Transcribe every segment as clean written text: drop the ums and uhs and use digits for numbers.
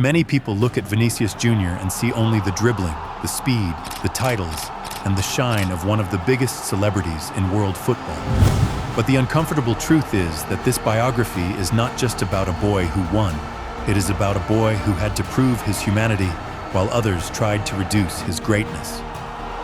Many people look at Vinicius Jr. and see only the dribbling, the speed, the titles, and the shine of one of the biggest celebrities in world football. But the uncomfortable truth is that this biography is not just about a boy who won. It is about a boy who had to prove his humanity while others tried to reduce his greatness.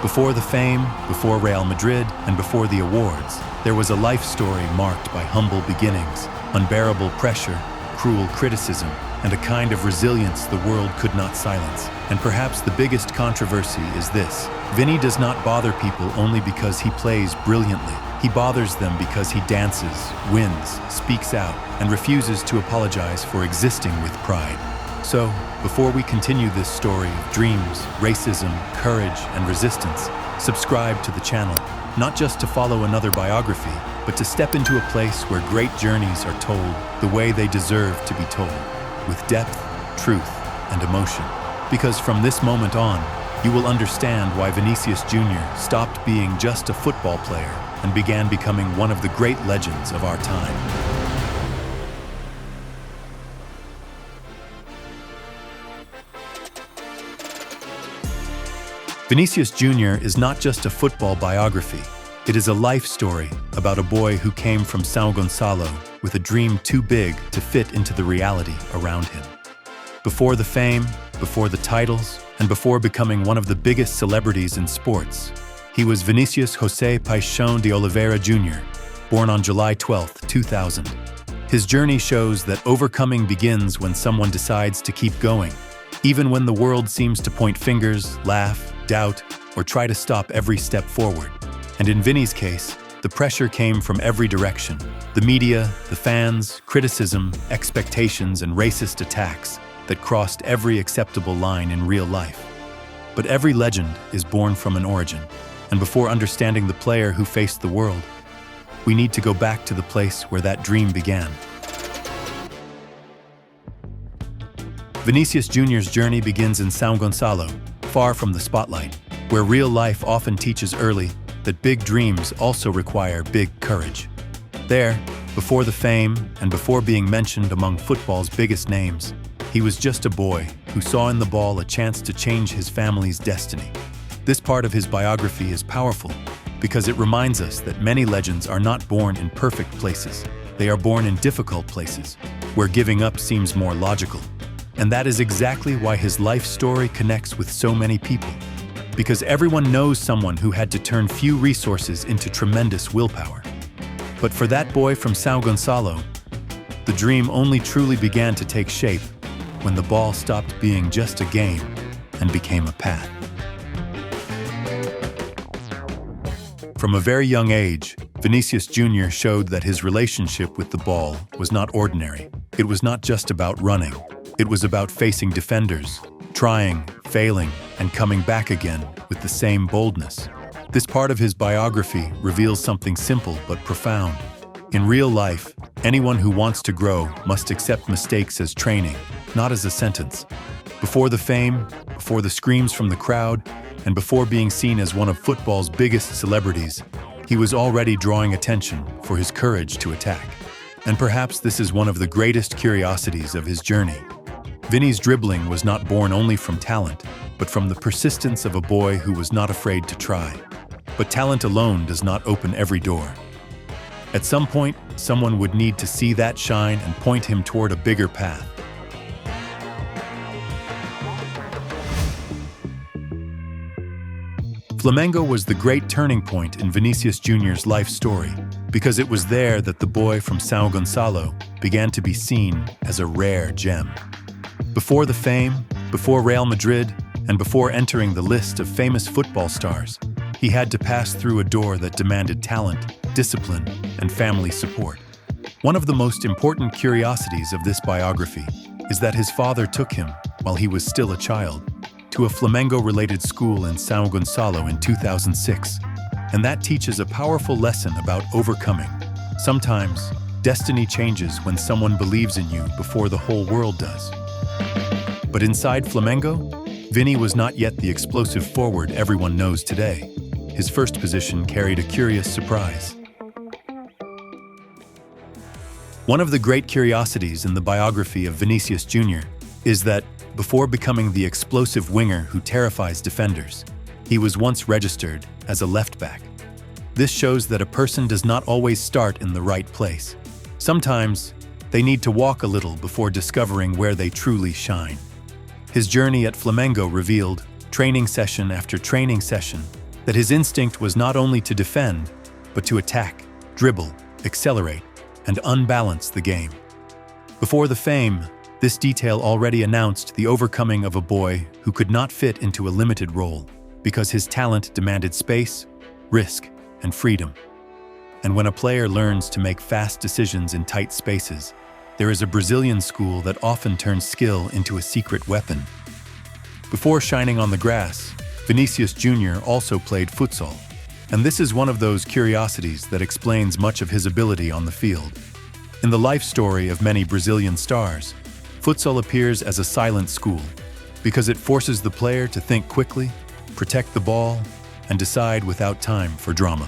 Before the fame, before Real Madrid, and before the awards, there was a life story marked by humble beginnings, unbearable pressure, cruel criticism, and a kind of resilience the world could not silence. And perhaps the biggest controversy is this: Vini does not bother people only because he plays brilliantly. He bothers them because he dances, wins, speaks out, and refuses to apologize for existing with pride. So, before we continue this story of dreams, racism, courage, and resistance, subscribe to the channel, not just to follow another biography, but to step into a place where great journeys are told the way they deserve to be told, with depth, truth, and emotion. Because from this moment on, you will understand why Vinicius Jr. stopped being just a football player and began becoming one of the great legends of our time. Vinicius Jr. is not just a football biography. It is a life story about a boy who came from São Gonçalo with a dream too big to fit into the reality around him. Before the fame, before the titles, and before becoming one of the biggest celebrities in sports, he was Vinícius José Paixão de Oliveira Jr., born on July 12, 2000. His journey shows that overcoming begins when someone decides to keep going, even when the world seems to point fingers, laugh, doubt, or try to stop every step forward. And in Vini's case, the pressure came from every direction: the media, the fans, criticism, expectations, and racist attacks that crossed every acceptable line in real life. But every legend is born from an origin, and before understanding the player who faced the world, we need to go back to the place where that dream began. Vinicius Jr.'s journey begins in São Gonçalo, far from the spotlight, where real life often teaches early that big dreams also require big courage. There, before the fame and before being mentioned among football's biggest names, he was just a boy who saw in the ball a chance to change his family's destiny. This part of his biography is powerful because it reminds us that many legends are not born in perfect places. They are born in difficult places, where giving up seems more logical. And that is exactly why his life story connects with so many people. Because everyone knows someone who had to turn few resources into tremendous willpower. But for that boy from São Gonçalo, the dream only truly began to take shape when the ball stopped being just a game and became a path. From a very young age, Vinicius Jr. showed that his relationship with the ball was not ordinary. It was not just about running. It was about facing defenders, trying, failing, and coming back again with the same boldness. This part of his biography reveals something simple but profound. In real life, anyone who wants to grow must accept mistakes as training, not as a sentence. Before the fame, before the screams from the crowd, and before being seen as one of football's biggest celebrities, he was already drawing attention for his courage to attack. And perhaps this is one of the greatest curiosities of his journey. Vini's dribbling was not born only from talent, but from the persistence of a boy who was not afraid to try. But talent alone does not open every door. At some point, someone would need to see that shine and point him toward a bigger path. Flamengo was the great turning point in Vinicius Jr.'s life story, because it was there that the boy from São Gonçalo began to be seen as a rare gem. Before the fame, before Real Madrid, and before entering the list of famous football stars, he had to pass through a door that demanded talent, discipline, and family support. One of the most important curiosities of this biography is that his father took him, while he was still a child, to a Flamengo-related school in São Gonçalo in 2006, and that teaches a powerful lesson about overcoming. Sometimes, destiny changes when someone believes in you before the whole world does. But inside Flamengo, Vini was not yet the explosive forward everyone knows today. His first position carried a curious surprise. One of the great curiosities in the biography of Vinicius Jr. is that before becoming the explosive winger who terrifies defenders, he was once registered as a left back. This shows that a person does not always start in the right place. Sometimes, they need to walk a little before discovering where they truly shine. His journey at Flamengo revealed, training session after training session, that his instinct was not only to defend, but to attack, dribble, accelerate, and unbalance the game. Before the fame, this detail already announced the overcoming of a boy who could not fit into a limited role because his talent demanded space, risk, and freedom. And when a player learns to make fast decisions in tight spaces, there is a Brazilian school that often turns skill into a secret weapon. Before shining on the grass, Vinicius Jr. also played futsal, and this is one of those curiosities that explains much of his ability on the field. In the life story of many Brazilian stars, futsal appears as a silent school because it forces the player to think quickly, protect the ball, and decide without time for drama.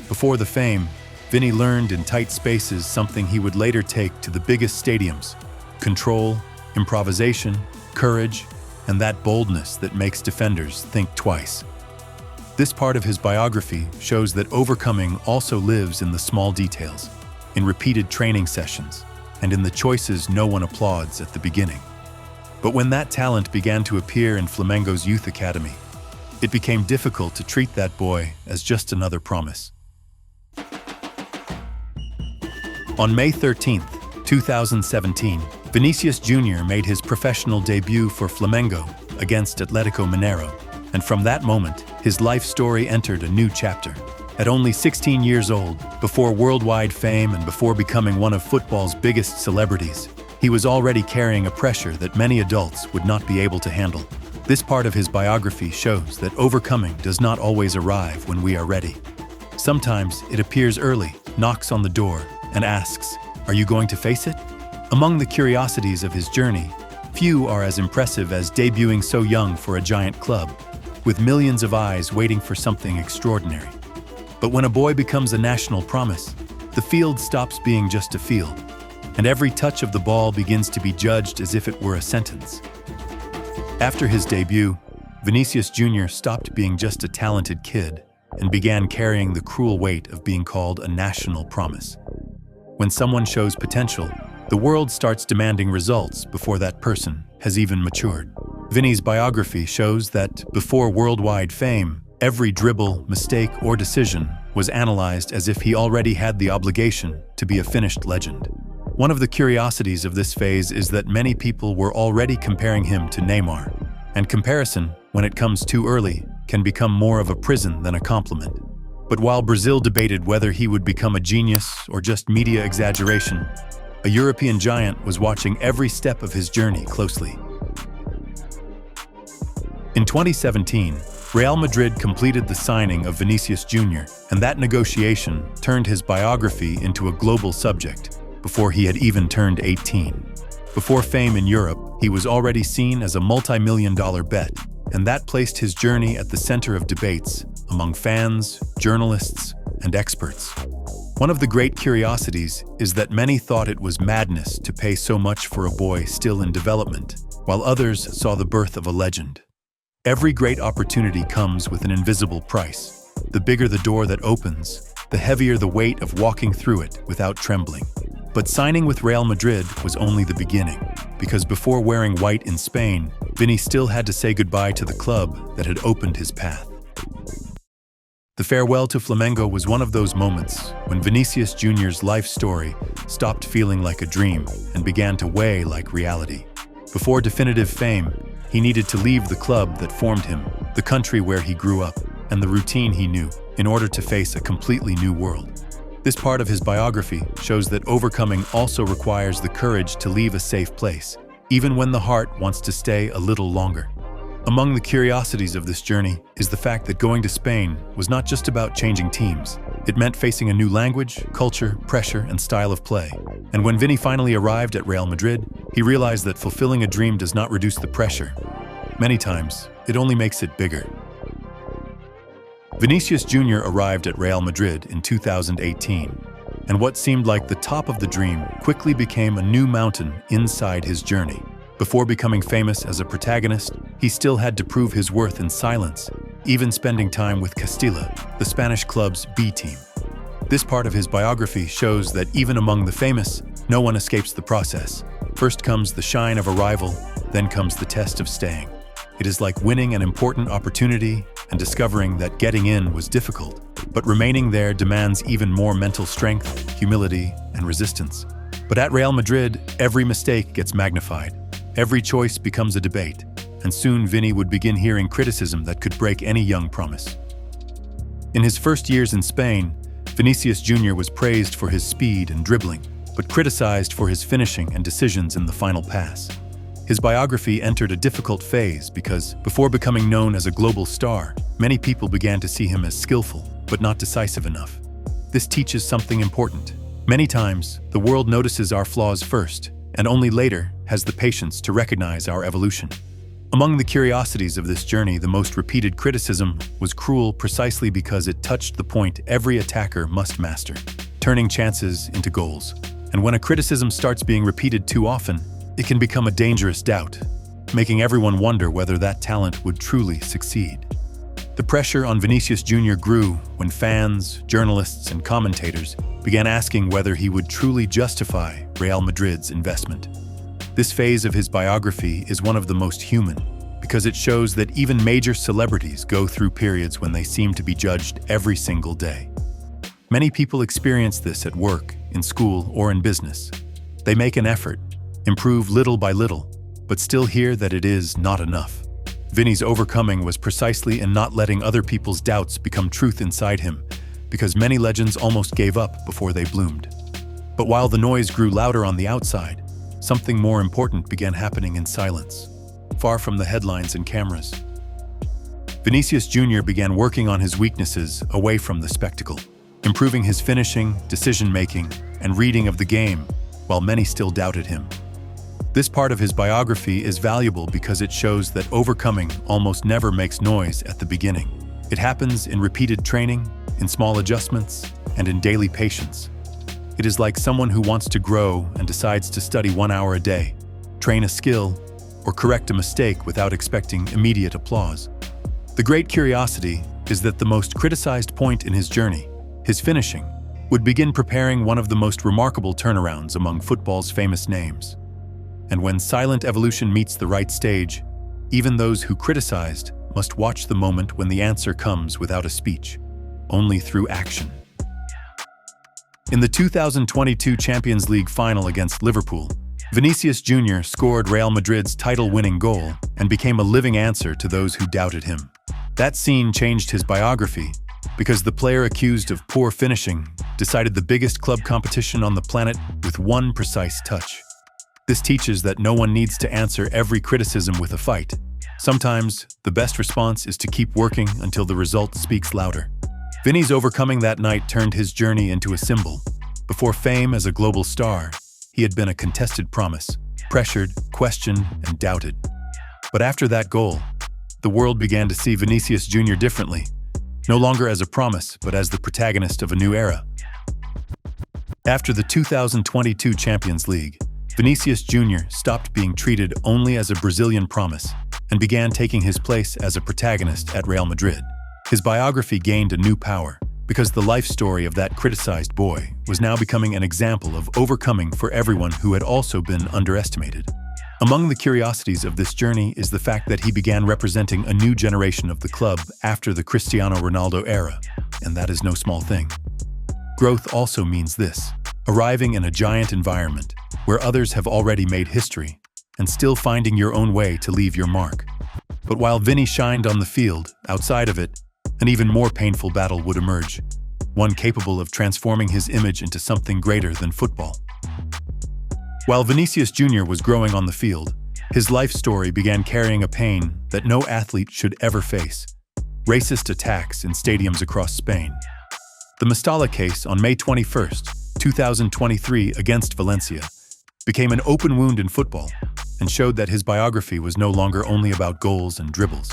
Before the fame, Vini learned in tight spaces something he would later take to the biggest stadiums: control, improvisation, courage, and that boldness that makes defenders think twice. This part of his biography shows that overcoming also lives in the small details, in repeated training sessions, and in the choices no one applauds at the beginning. But when that talent began to appear in Flamengo's youth academy, it became difficult to treat that boy as just another promise. On May 13, 2017, Vinícius Jr. made his professional debut for Flamengo against Atlético Mineiro, and from that moment, his life story entered a new chapter. At only 16 years old, before worldwide fame and before becoming one of football's biggest celebrities, he was already carrying a pressure that many adults would not be able to handle. This part of his biography shows that overcoming does not always arrive when we are ready. Sometimes it appears early, knocks on the door, and asks, "Are you going to face it?" Among the curiosities of his journey, few are as impressive as debuting so young for a giant club, with millions of eyes waiting for something extraordinary. But when a boy becomes a national promise, the field stops being just a field, and every touch of the ball begins to be judged as if it were a sentence. After his debut, Vinícius Jr. stopped being just a talented kid and began carrying the cruel weight of being called a national promise. When someone shows potential, the world starts demanding results before that person has even matured. Vini's biography shows that before worldwide fame, every dribble, mistake, or decision was analyzed as if he already had the obligation to be a finished legend. One of the curiosities of this phase is that many people were already comparing him to Neymar, and comparison, when it comes too early, can become more of a prison than a compliment. But while Brazil debated whether he would become a genius or just media exaggeration, a European giant was watching every step of his journey closely. In 2017, Real Madrid completed the signing of Vinícius Jr., and that negotiation turned his biography into a global subject before he had even turned 18. Before fame in Europe, he was already seen as a multi-million-dollar bet, and that placed his journey at the center of debates among fans, journalists, and experts. One of the great curiosities is that many thought it was madness to pay so much for a boy still in development, while others saw the birth of a legend. Every great opportunity comes with an invisible price. The bigger the door that opens, the heavier the weight of walking through it without trembling. But signing with Real Madrid was only the beginning, because before wearing white in Spain, Vini still had to say goodbye to the club that had opened his path. The farewell to Flamengo was one of those moments when Vinícius Jr.'s life story stopped feeling like a dream and began to weigh like reality. Before definitive fame, he needed to leave the club that formed him, the country where he grew up, and the routine he knew, in order to face a completely new world. This part of his biography shows that overcoming also requires the courage to leave a safe place, even when the heart wants to stay a little longer. Among the curiosities of this journey is the fact that going to Spain was not just about changing teams. It meant facing a new language, culture, pressure, and style of play. And when Vini finally arrived at Real Madrid, he realized that fulfilling a dream does not reduce the pressure. Many times, it only makes it bigger. Vinícius Jr. arrived at Real Madrid in 2018, and what seemed like the top of the dream quickly became a new mountain inside his journey. Before becoming famous as a protagonist, he still had to prove his worth in silence, even spending time with Castilla, the Spanish club's B team. This part of his biography shows that even among the famous, no one escapes the process. First comes the shine of arrival, then comes the test of staying. It is like winning an important opportunity and discovering that getting in was difficult, but remaining there demands even more mental strength, humility, and resistance. But at Real Madrid, every mistake gets magnified. Every choice becomes a debate, and soon Vini would begin hearing criticism that could break any young promise. In his first years in Spain, Vinicius Jr was praised for his speed and dribbling, but criticized for his finishing and decisions in the final pass. His biography entered a difficult phase because, before becoming known as a global star, many people began to see him as skillful, but not decisive enough. This teaches something important. Many times, the world notices our flaws first, and only later has the patience to recognize our evolution. Among the curiosities of this journey, the most repeated criticism was cruel precisely because it touched the point every attacker must master, turning chances into goals. And when a criticism starts being repeated too often, it can become a dangerous doubt, making everyone wonder whether that talent would truly succeed. The pressure on Vinicius Jr grew when fans, journalists, and commentators began asking whether he would truly justify Real Madrid's investment. This phase of his biography is one of the most human, because it shows that even major celebrities go through periods when they seem to be judged every single day. Many people experience this at work, in school, or in business. They make an effort, improve little by little, but still hear that it is not enough. Vini's overcoming was precisely in not letting other people's doubts become truth inside him, because many legends almost gave up before they bloomed. But while the noise grew louder on the outside, something more important began happening in silence, far from the headlines and cameras. Vinicius Jr began working on his weaknesses away from the spectacle, improving his finishing, decision-making, and reading of the game, while many still doubted him. This part of his biography is valuable because it shows that overcoming almost never makes noise at the beginning. It happens in repeated training, in small adjustments, and in daily patience. It is like someone who wants to grow and decides to study 1 hour a day, train a skill, or correct a mistake without expecting immediate applause. The great curiosity is that the most criticized point in his journey, his finishing, would begin preparing one of the most remarkable turnarounds among football's famous names. And when silent evolution meets the right stage, even those who criticized must watch the moment when the answer comes without a speech, only through action. In the 2022 Champions League final against Liverpool, Vinicius Jr scored Real Madrid's title-winning goal and became a living answer to those who doubted him. That scene changed his biography because the player accused of poor finishing decided the biggest club competition on the planet with one precise touch. This teaches that no one needs to answer every criticism with a fight. Sometimes, the best response is to keep working until the result speaks louder. Vini's overcoming that night turned his journey into a symbol. Before fame as a global star, he had been a contested promise, pressured, questioned, and doubted. But after that goal, the world began to see Vinicius Jr differently, no longer as a promise, but as the protagonist of a new era. After the 2022 Champions League, Vinicius Jr stopped being treated only as a Brazilian promise and began taking his place as a protagonist at Real Madrid. His biography gained a new power because the life story of that criticized boy was now becoming an example of overcoming for everyone who had also been underestimated. Among the curiosities of this journey is the fact that he began representing a new generation of the club after the Cristiano Ronaldo era, and that is no small thing. Growth also means this: arriving in a giant environment where others have already made history and still finding your own way to leave your mark. But while Vini shined on the field, outside of it, an even more painful battle would emerge, one capable of transforming his image into something greater than football. While Vinicius Jr was growing on the field, his life story began carrying a pain that no athlete should ever face: racist attacks in stadiums across Spain. The Mestalla case on May 21, 2023 against Valencia became an open wound in football and showed that his biography was no longer only about goals and dribbles.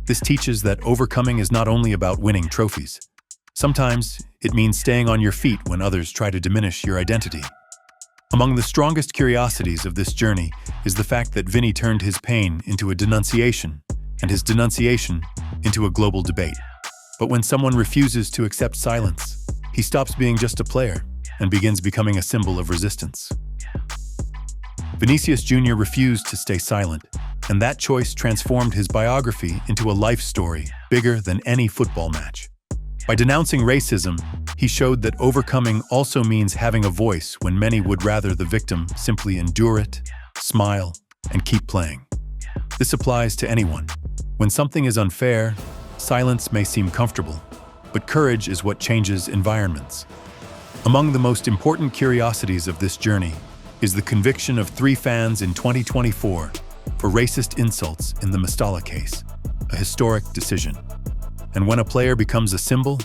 This teaches that overcoming is not only about winning trophies. Sometimes it means staying on your feet when others try to diminish your identity. Among the strongest curiosities of this journey is the fact that Vini turned his pain into a denunciation, and his denunciation into a global debate. But when someone refuses to accept silence, he stops being just a player and begins becoming a symbol of resistance. Vinicius Jr. refused to stay silent, and that choice transformed his biography into a life story bigger than any football match. By denouncing racism, he showed that overcoming also means having a voice when many would rather the victim simply endure it, smile, and keep playing. This applies to anyone. When something is unfair, silence may seem comfortable, but courage is what changes environments. Among the most important curiosities of this journey is the conviction of 3 fans in 2024 for racist insults in the Mestalla case, a historic decision. And when a player becomes a symbol,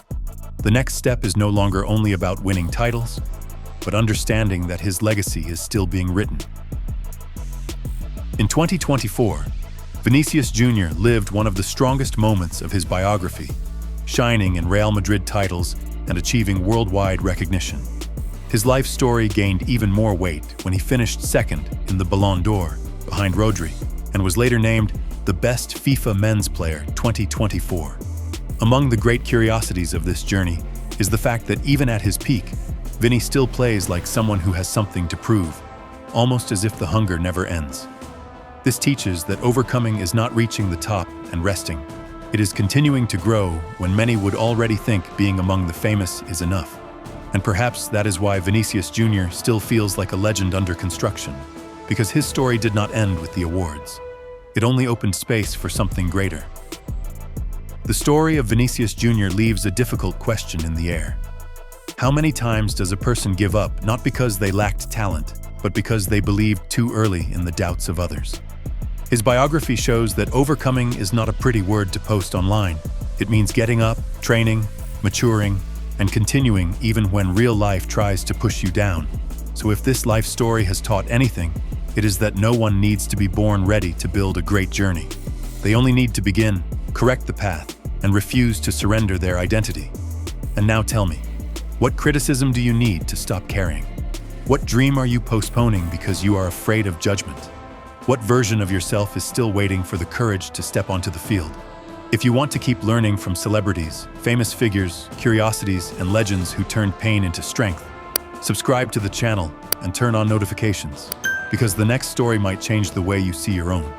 the next step is no longer only about winning titles, but understanding that his legacy is still being written. In 2024, Vinicius Jr. lived one of the strongest moments of his biography, shining in Real Madrid titles and achieving worldwide recognition. His life story gained even more weight when he finished second in the Ballon d'Or behind Rodri and was later named the best FIFA men's player 2024. Among the great curiosities of this journey is the fact that even at his peak, Vini still plays like someone who has something to prove, almost as if the hunger never ends. This teaches that overcoming is not reaching the top and resting. It is continuing to grow when many would already think being among the famous is enough. And perhaps that is why Vinicius Jr. still feels like a legend under construction, because his story did not end with the awards. It only opened space for something greater. The story of Vinicius Jr. leaves a difficult question in the air. How many times does a person give up not because they lacked talent, but because they believed too early in the doubts of others? His biography shows that overcoming is not a pretty word to post online. It means getting up, training, maturing, and continuing even when real life tries to push you down. So if this life story has taught anything, it is that no one needs to be born ready to build a great journey. They only need to begin, correct the path, and refuse to surrender their identity. And now tell me, what criticism do you need to stop carrying? What dream are you postponing because you are afraid of judgment? What version of yourself is still waiting for the courage to step onto the field? If you want to keep learning from celebrities, famous figures, curiosities, and legends who turned pain into strength, subscribe to the channel and turn on notifications, because the next story might change the way you see your own.